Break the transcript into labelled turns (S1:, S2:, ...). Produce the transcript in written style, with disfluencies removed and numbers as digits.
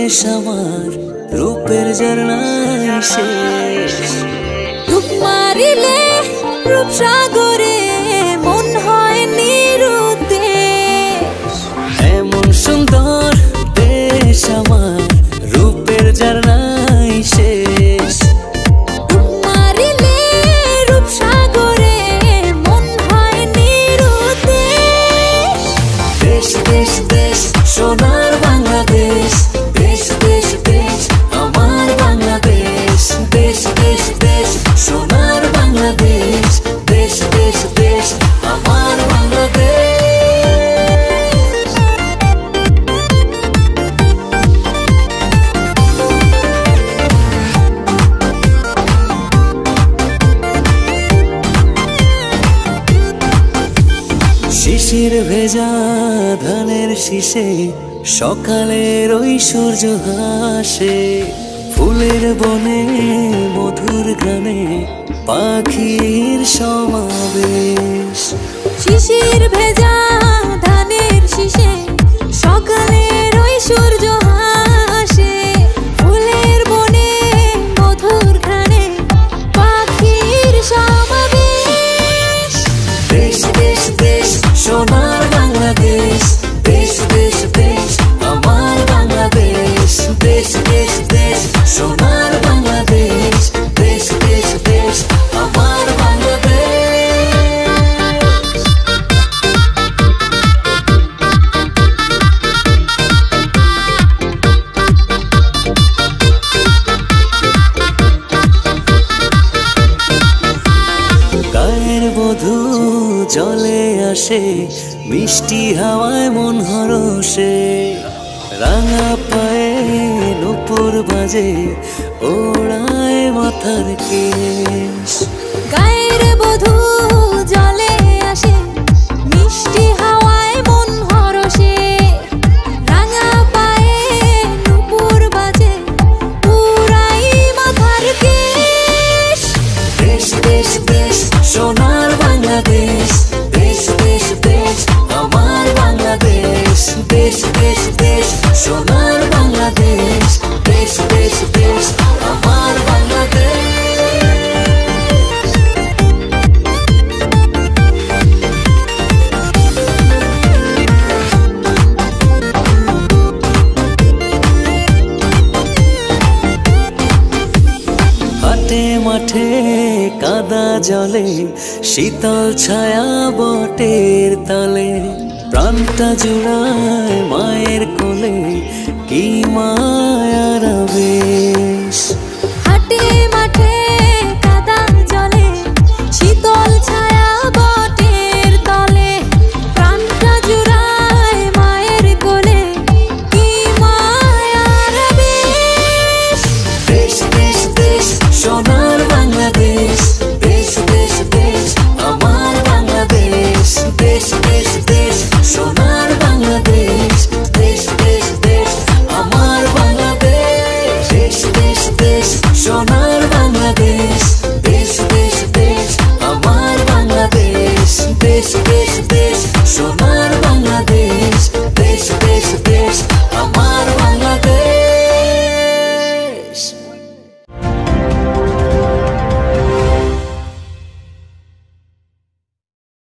S1: দেশ আমার রূপের ঝর্ণায় শেষ।
S2: ডুব মারিলে রূপসাগরে মন হয় নিরুদ্দেশ।
S1: এমন সুন্দর দেশ আমার রূপের ঝর্ণায় শেষ।
S2: ডুব মারিলে রূপসাগরে মন হয় নিরুদ্দেশ।
S1: দেশ দেশ দেশ সোনার বাংলাদেশ, দেশ দেশ দেশ আমার বাংলাদেশ। দেশ দেশ দেশ সোনার বাংলাদেশ, দেশ দেশ দেশ আমার বাংলাদেশ। শিশির ভেজা ধানের শীষে সকালের ওই সূর্য হাসে। ফুলের বনে মধুর গানে পাখির সমাবেশ।
S2: শিশির ভেজা ধানের শীষে সকালের ওই সূর্য হাসে। ফুলের বনে মধুর ঘ্রাণে পাখির সমাবেশ।
S1: দেশ দেশ দেশ সোনার বাংলাদেশ, দেশ দেশ দেশ আমার বাংলাদেশ। দেশ দেশ দেশ সোনার বাংলাদেশ, দেশ দেশ দেশ আমার বাংলাদেশ। গায়ের বধূ জলে আসে, মিষ্টি হাওয়ায় মন হরষে। রাঙা পায়ে নূপুর বাজে, ওড়ায় মাথার কেশ।
S2: গায়ের বধূ জলে আসে, মিষ্টি হাওয়ায় মন হরষে। রাঙা পায়ে নূপুর বাজে, উড়াই মাথার কেশ।
S1: দেশ দেশ দেশ সোনার বাংলাদেশ, দেশ দেশ দেশ আমার বাংলাদেশ। দেশ দেশ দেশ সোনার বাংলাদেশ, দেশ দেশ দেশ আমার বাংলাদেশ। হাটে মাঠে কাদা জলে, শীতল ছায়া বটের তলে। প্রাণটা জুড়ায় মায়ের কোলে, কি মায়ার আবেশ।